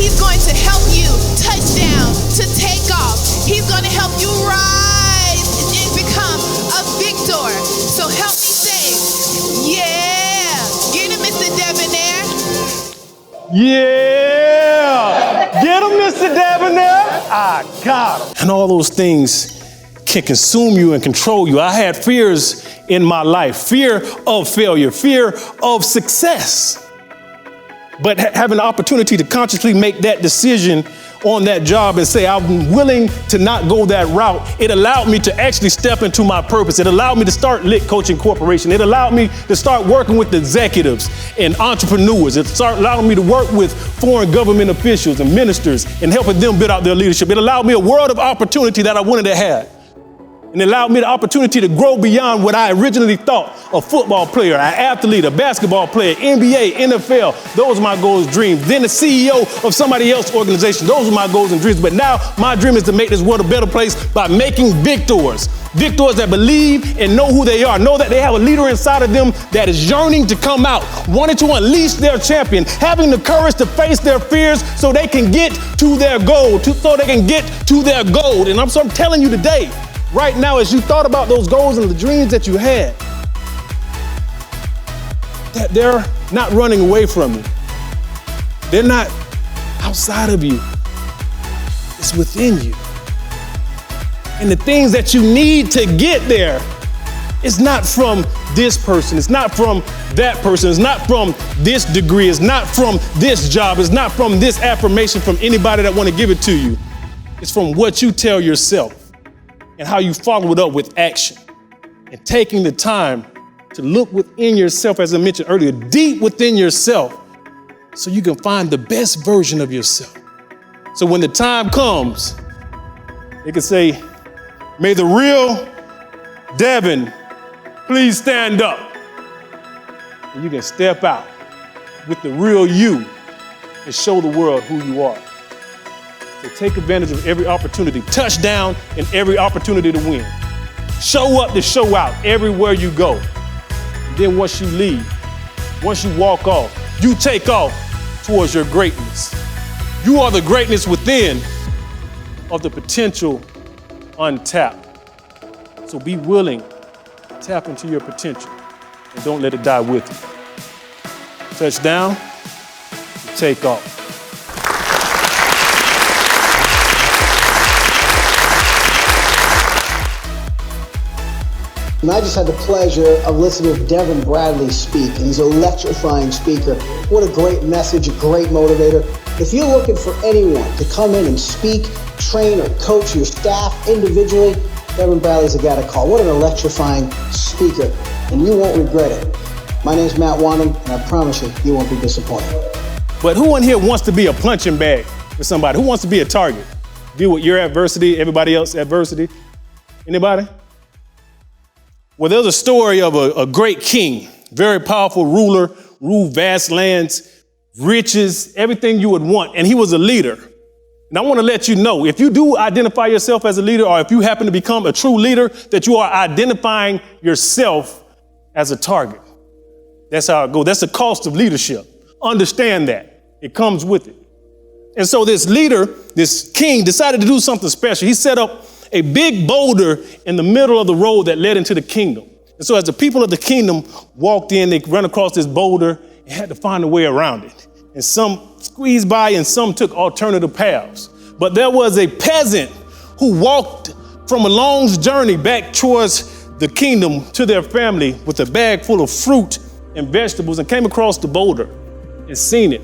He's going to help you touch down, to take off. He's going to help you rise and become a victor. So help me say, yeah. Get him, Mr. Debonair. Yeah. Get him, Mr. Debonair. I got him. And all those things can consume you and control you. I had fears in my life, fear of failure, fear of success. But having the opportunity to consciously make that decision on that job and say, I'm willing to not go that route, it allowed me to actually step into my purpose. It allowed me to start Lit Coaching Corporation. It allowed me to start working with executives and entrepreneurs. It started allowing me to work with foreign government officials and ministers and helping them build out their leadership. It allowed me a world of opportunity that I wanted to have. And it allowed me the opportunity to grow beyond what I originally thought: a football player, an athlete, a basketball player, NBA, NFL. Those are my goals and dreams. Then the CEO of somebody else's organization. Those are my goals and dreams. But now my dream is to make this world a better place by making victors. Victors that believe and know who they are. Know that they have a leader inside of them that is yearning to come out, wanting to unleash their champion, having the courage to face their fears so they can get to their goal, so they can get to their goal. And I'm telling you today, right now, as you thought about those goals and the dreams that you had, that they're not running away from you. They're not outside of you. It's within you. And the things that you need to get there is not from this person. It's not from that person. It's not from this degree. It's not from this job. It's not from this affirmation from anybody that want to give it to you. It's from what you tell yourself and how you follow it up with action and taking the time to look within yourself, as I mentioned earlier, deep within yourself, so you can find the best version of yourself. So when the time comes, they can say, may the real Devin please stand up. And you can step out with the real you and show the world who you are. So take advantage of every opportunity. Touch down in every opportunity to win. Show up to show out everywhere you go. And then once you leave, once you walk off, you take off towards your greatness. You are the greatness within of the potential untapped. So be willing to tap into your potential and don't let it die with you. Touch down, take off. And I just had the pleasure of listening to Devin Bradley speak, and he's an electrifying speaker. What a great message, a great motivator. If you're looking for anyone to come in and speak, train, or coach your staff individually, Devin Bradley's the guy to call. What an electrifying speaker, and you won't regret it. My name's Matt Wanham, and I promise you won't be disappointed. But who in here wants to be a punching bag for somebody? Who wants to be a target? Deal with your adversity, everybody else's adversity? Anybody? Well, there's a story of a great king, very powerful ruler, ruled vast lands, riches, everything you would want, and he was a leader. And I want to let you know, if you do identify yourself as a leader, or if you happen to become a true leader, that you are identifying yourself as a target. That's how it goes. That's the cost of leadership. Understand that. It comes with it. And so this leader, this king, decided to do something special. He set up a big boulder in the middle of the road that led into the kingdom. And so as the people of the kingdom walked in, they ran across this boulder and had to find a way around it. And some squeezed by and some took alternative paths. But there was a peasant who walked from a long journey back towards the kingdom to their family with a bag full of fruit and vegetables, and came across the boulder and seen it.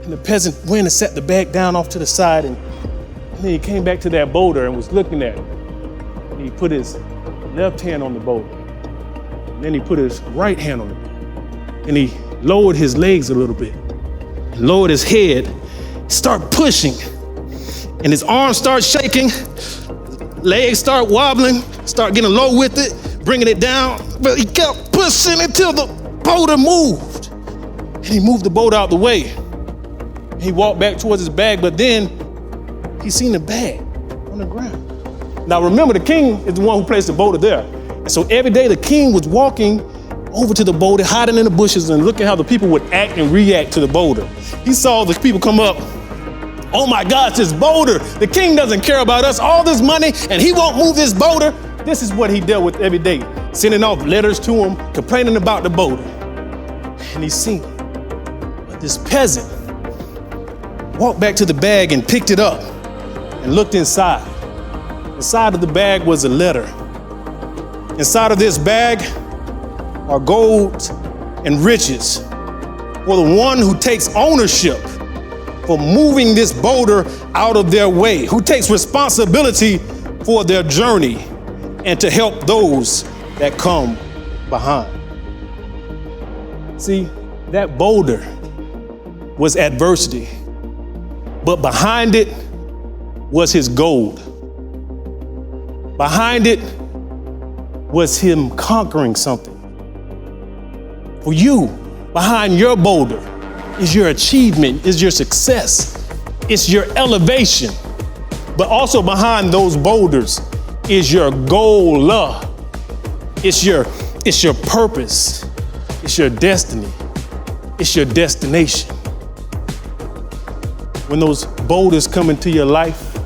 And the peasant went and set the bag down off to the side, and then he came back to that boulder and was looking at it. And he put his left hand on the boulder. And then he put his right hand on the boulder. And he lowered his legs a little bit, and lowered his head, start pushing. And his arms start shaking, legs start wobbling, start getting low with it, bringing it down. But he kept pushing until the boulder moved. And he moved the boulder out the way. He walked back towards his bag, but then he seen the bag on the ground. Now remember, the king is the one who placed the boulder there. And so every day the king was walking over to the boulder, hiding in the bushes and looking how the people would act and react to the boulder. He saw the people come up Oh my gosh, this boulder. The king doesn't care about us. All this money, and he won't move this boulder. This is what he dealt with every day, sending off letters to him, complaining about the boulder. And he's seen it. But this peasant walked back to the bag and picked it up and looked inside. Inside of the bag was a letter. Inside of this bag are gold and riches for the one who takes ownership for moving this boulder out of their way, who takes responsibility for their journey and to help those that come behind. See, that boulder was adversity, but behind it was his gold. Behind it was him conquering something. For you, behind your boulder is your achievement, is your success, it's your elevation. But also behind those boulders is your goal, it's your purpose, it's your destiny, it's your destination. When those boulders come into your life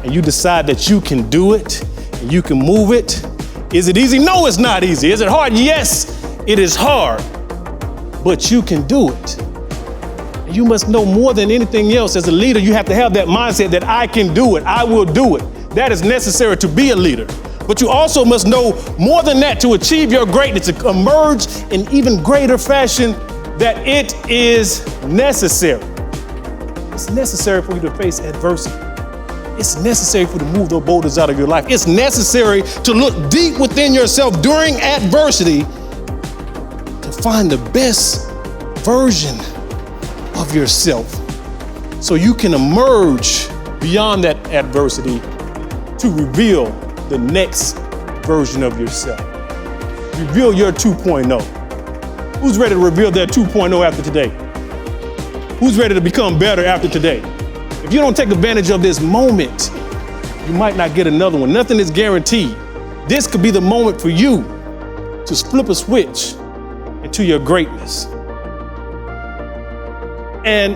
and you decide that you can do it and you can move it, is it easy? No, it's not easy. Is it hard? Yes, it is hard, but you can do it. And you must know more than anything else as a leader, you have to have that mindset that I can do it, I will do it. That is necessary to be a leader. But you also must know more than that to achieve your greatness, to emerge in even greater fashion, that it is necessary. It's necessary for you to face adversity. It's necessary for you to move those boulders out of your life. It's necessary to look deep within yourself during adversity to find the best version of yourself so you can emerge beyond that adversity to reveal the next version of yourself. Reveal your 2.0. Who's ready to reveal their 2.0 after today? Who's ready to become better after today? If you don't take advantage of this moment, you might not get another one. Nothing is guaranteed. This could be the moment for you to flip a switch into your greatness. And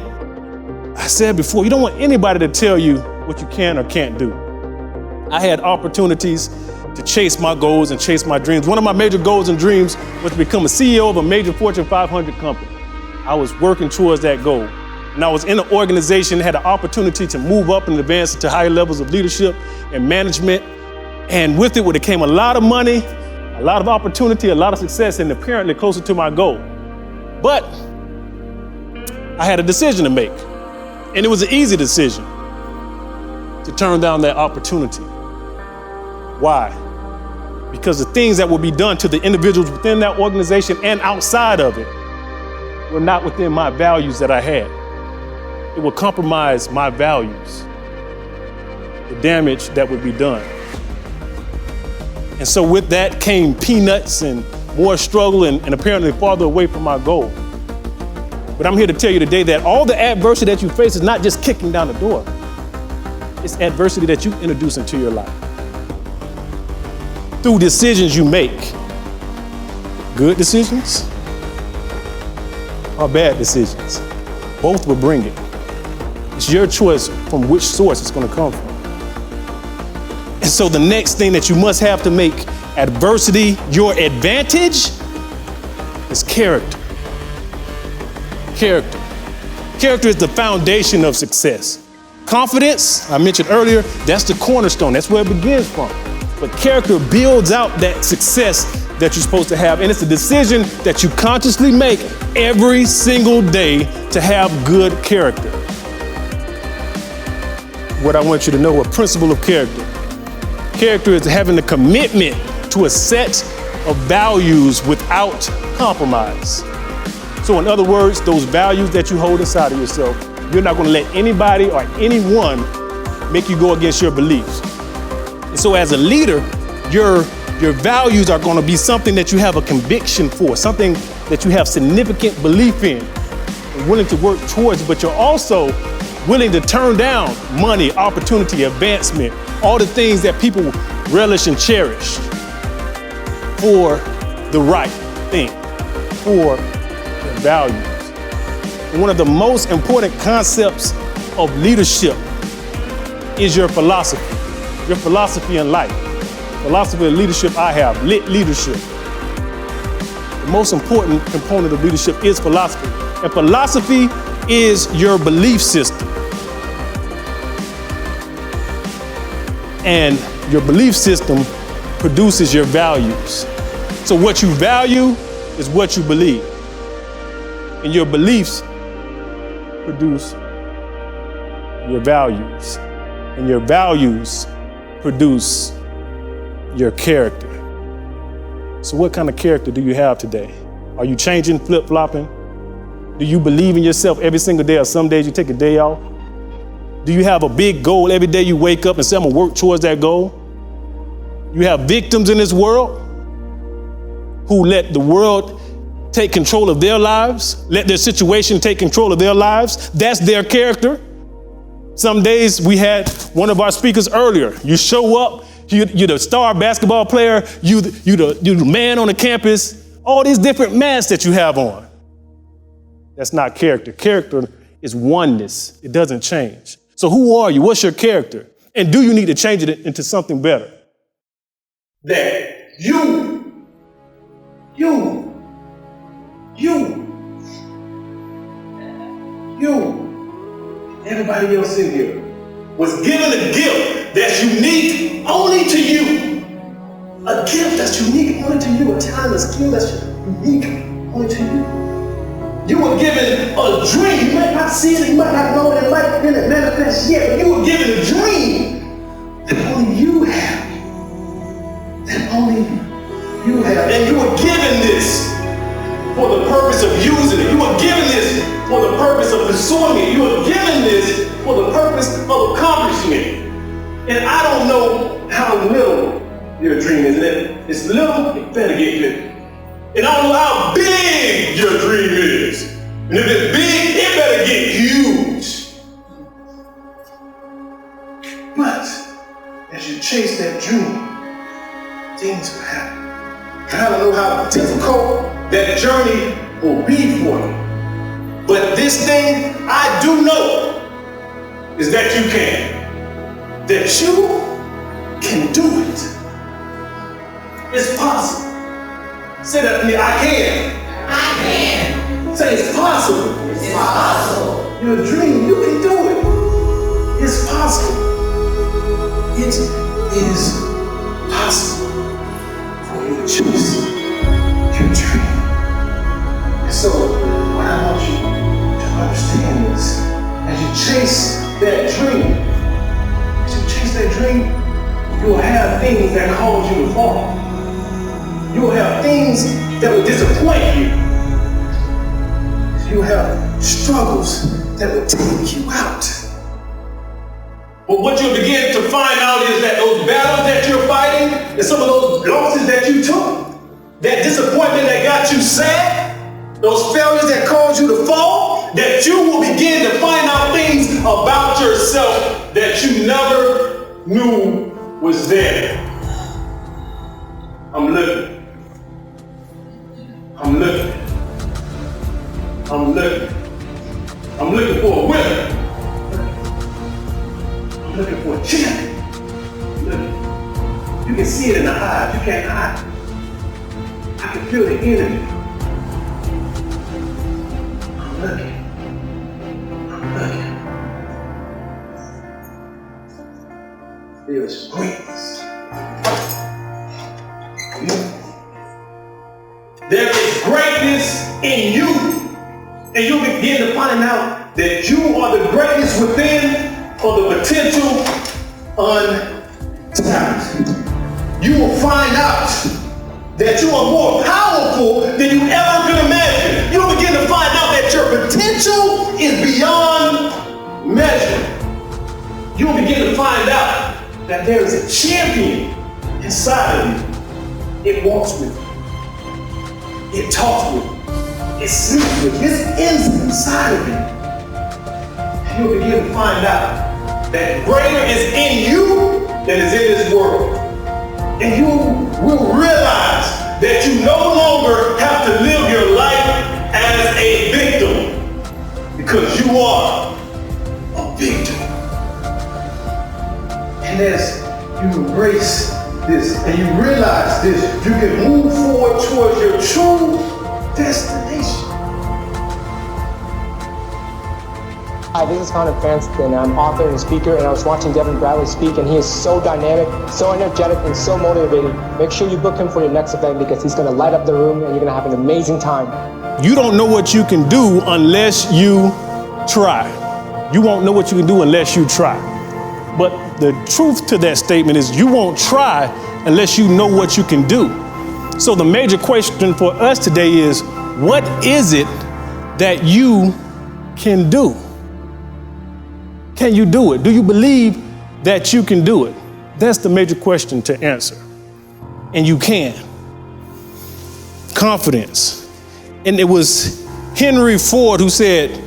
I said before, you don't want anybody to tell you what you can or can't do. I had opportunities to chase my goals and chase my dreams. One of my major goals and dreams was to become a CEO of a major Fortune 500 company. I was working towards that goal. And I was in an organization, had an opportunity to move up and advance to higher levels of leadership and management. And with it came a lot of money, a lot of opportunity, a lot of success, and apparently closer to my goal. But I had a decision to make. And it was an easy decision to turn down that opportunity. Why? Because the things that will be done to the individuals within that organization and outside of it were not within my values that I had. It would compromise my values, the damage that would be done. And so with that came peanuts and more struggle and apparently farther away from my goal. But I'm here to tell you today that all the adversity that you face is not just kicking down the door. It's adversity that you introduce into your life. Through decisions you make, good decisions or bad decisions, both will bring it. It's your choice from which source it's going to come from. And so the next thing that you must have to make adversity your advantage is character. Character. Character is the foundation of success. Confidence, I mentioned earlier, that's the cornerstone. That's where it begins from. But character builds out that success that you're supposed to have. And it's a decision that you consciously make every single day to have good character. What I want you to know, a principle of character. Character is having the commitment to a set of values without compromise. So in other words, those values that you hold inside of yourself, you're not going to let anybody or anyone make you go against your beliefs. And so as a leader, your values are going to be something that you have a conviction for, something that you have significant belief in and willing to work towards, but you're also willing to turn down money, opportunity, advancement, all the things that people relish and cherish for the right thing, for their values. And one of the most important concepts of leadership is your philosophy in life. Philosophy of leadership I have, leadership. The most important component of leadership is philosophy. And philosophy is your belief system. And your belief system produces your values. So what you value is what you believe. And your beliefs produce your values. And your values produce your character. So what kind of character do you have today? Are you changing, flip-flopping? Do you believe in yourself every single day, or some days you take a day off? Do you have a big goal every day you wake up and say, I'm gonna work towards that goal? You have victims in this world who let the world take control of their lives, let their situation take control of their lives. That's their character. Some days we had one of our speakers earlier. You show up, you're the star basketball player, you're the man on the campus, all these different masks that you have on. That's not character. Character is oneness. It doesn't change. So who are you? What's your character? And do you need to change it into something better? That you, everybody else in here was given a gift that's unique only to you. A gift that's unique only to you. A talent, a skill that's unique only to you. You were given a dream. You might not see it, you might not know it, it might be manifest yet, but you were given a dream that only you have. That only you have. And you were given this for the purpose of using it. You were given this for the purpose of pursuing it. You were given this for the purpose of accomplishing it. And I don't know how little your dream is. And if it's little, it better get big. And I don't know how big your dream is. And if it's big, it better get huge. But as you chase that dream, things will happen. And I don't know how difficult that journey will be for you. But this thing I do know is that you can. That you can do it. It's possible. Say that to me, I can. I can. Say it's possible. It's possible. Your dream, you can do it. It's possible. It is possible for you to choose your dream. And so, what I want you to understand is, as you chase that dream, you will have things that cause you to fall. You will have things that will disappoint you. You will have struggles that will take you out. But what you'll begin to find out is that those battles that you're fighting and some of those losses that you took, that disappointment that got you sad, those failures that caused you to fall, that you will begin to find out things about yourself that you never knew was there. I'm looking. I'm looking for a winner. I'm looking for a champion. You can see it in the eyes. You can't hide. I can feel the energy. I'm looking. There's greatness. There is greatness in you. And you'll begin to find out that you are the greatness within or the potential untapped. You will find out that you are more powerful than you ever could imagine. You'll begin to find out that your potential is beyond measure. You'll begin to find out that there is a champion inside of you. It walks with you. It talks with you. It sleeps with you. It's inside of you. And you'll begin to find out that greater is in you than is in this world. And you will realize that you no longer have to live your life as a victim, because you are a victor. And as you embrace this and you realize this, you can move forward towards your true destination. Hi, this is Connor Cranston. I'm author and speaker, and I was watching Devin Bradley speak, and he is so dynamic, so energetic, and so motivating. Make sure you book him for your next event because he's going to light up the room, and you're going to have an amazing time. You don't know what you can do unless you try. You won't know what you can do unless you try. But the truth to that statement is you won't try unless you know what you can do. So the major question for us today is, what is it that you can do? Can you do it? Do you believe that you can do it? That's the major question to answer. And you can. Confidence. And it was Henry Ford who said,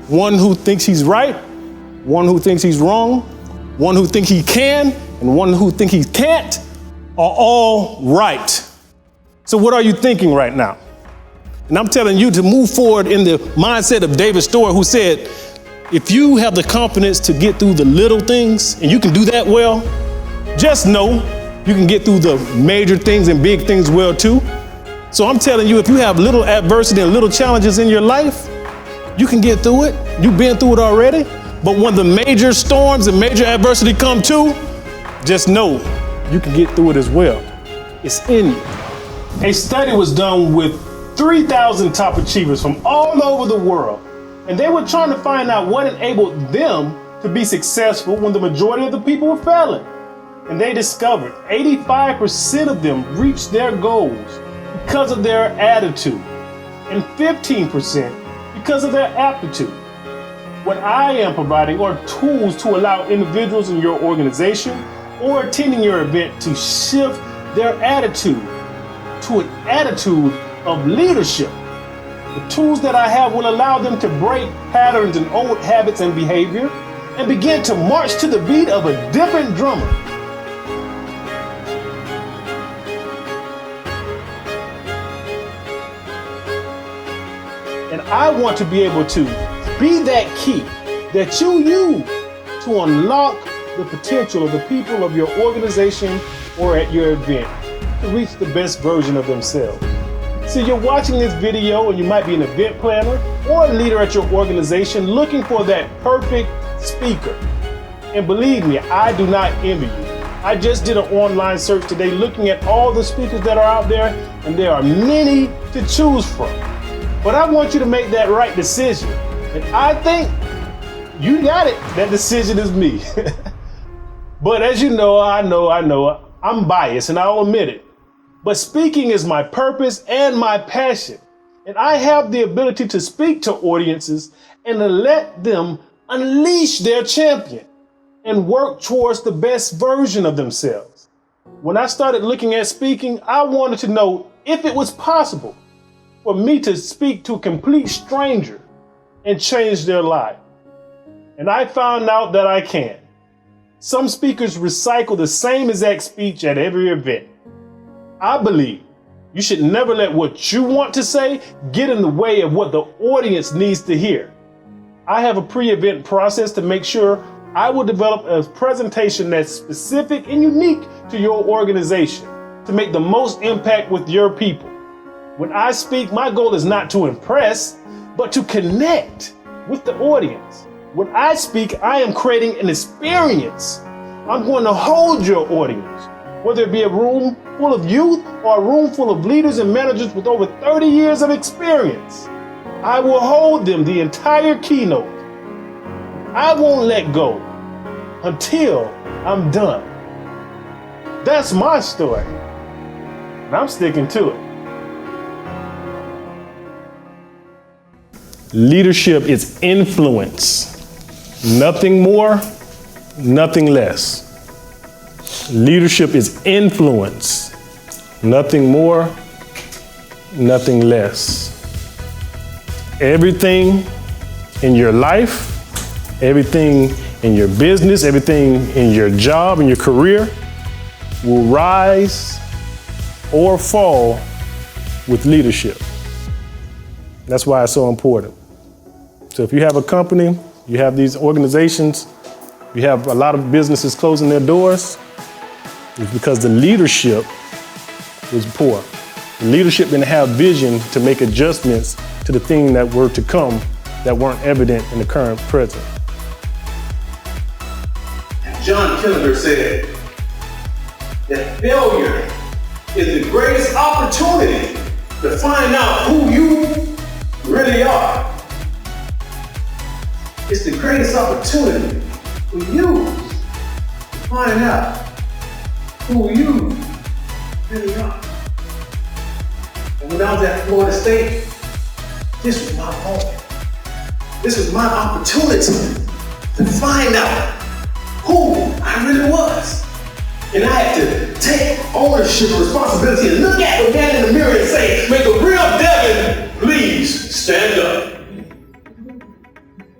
one who thinks he's right, one who thinks he's wrong, one who thinks he can, and one who thinks he can't are all right. So what are you thinking right now? And I'm telling you to move forward in the mindset of David Storer, who said, if you have the confidence to get through the little things and you can do that well, just know you can get through the major things and big things well too. So I'm telling you, if you have little adversity and little challenges in your life, you can get through it. You've been through it already. But when the major storms and major adversity come too, just know you can get through it as well. It's in you. A study was done with 3,000 top achievers from all over the world. And they were trying to find out what enabled them to be successful when the majority of the people were failing. And they discovered 85% of them reached their goals because of their attitude, and 15% because of their aptitude. What I am providing are tools to allow individuals in your organization or attending your event to shift their attitude to an attitude of leadership. The tools that I have will allow them to break patterns and old habits and behavior and begin to march to the beat of a different drummer. And I want to be able to be that key that you use to unlock the potential of the people of your organization or at your event to reach the best version of themselves. So you're watching this video and you might be an event planner or a leader at your organization looking for that perfect speaker. And believe me, I do not envy you. I just did an online search today looking at all the speakers that are out there, and there are many to choose from. But I want you to make that right decision. And I think you got it. That decision is me. But as you know, I know, I'm biased and I'll admit it. But speaking is my purpose and my passion. And I have the ability to speak to audiences and to let them unleash their champion and work towards the best version of themselves. When I started looking at speaking, I wanted to know if it was possible for me to speak to a complete stranger and change their life. And I found out that I can. Some speakers recycle the same exact speech at every event. I believe you should never let what you want to say get in the way of what the audience needs to hear. I have a pre-event process to make sure I will develop a presentation that's specific and unique to your organization to make the most impact with your people. When I speak, my goal is not to impress, but to connect with the audience. When I speak, I am creating an experience. I'm going to hold your audience, whether it be a room full of youth or a room full of leaders and managers with over 30 years of experience. I will hold them the entire keynote. I won't let go until I'm done. That's my story, and I'm sticking to it. Leadership is influence. Nothing more, nothing less. Leadership is influence. Nothing more, nothing less. Everything in your life, everything in your business, everything in your job and your career will rise or fall with leadership. That's why it's so important. So if you have a company, you have these organizations, You have a lot of businesses closing their doors. It's because the leadership was poor. The leadership didn't have vision to make adjustments to the things that were to come that weren't evident in the current present. John Killer said that failure is the greatest opportunity to find out who you really are. It's the greatest opportunity for you to find out who you really are. And when I was at Florida State, this was my moment. This was my opportunity to find out who I really was. And I had to take ownership and responsibility and look at the man in the mirror and say, "Make a real Devin, please stand up.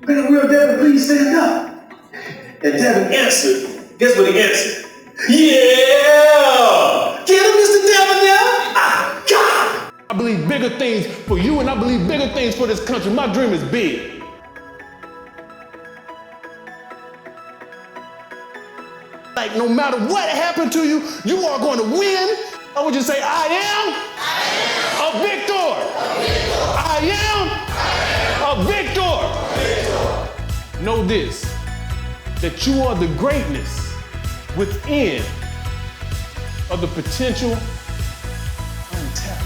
Make a real Devin, please stand up." And Devin answered. Guess what he answered? "Yeah! Get him, Mr. Devin, now! I got him!" I believe bigger things for you, and I believe bigger things for this country. My dream is big. Like, no matter what happened to you, you are going to win. I would just say, I am a victor. I am a victor. Know this, that you are the greatness within of the potential untapped.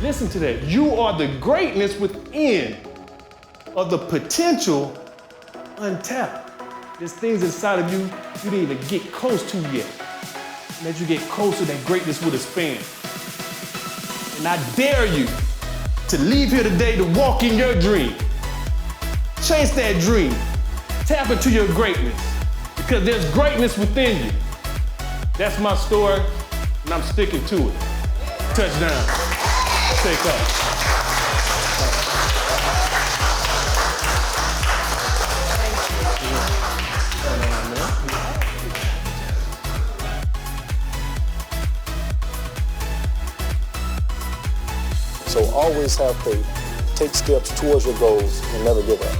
Listen to that. You are the greatness within of the potential untapped. There's things inside of you you didn't even get close to yet. And as you get closer, that greatness will expand. And I dare you to leave here today to walk in your dream. Chase that dream. Tap into your greatness. Because there's greatness within you. That's my story, and I'm sticking to it. Touchdown. Take off. So always have faith. Take steps towards your goals and never give up.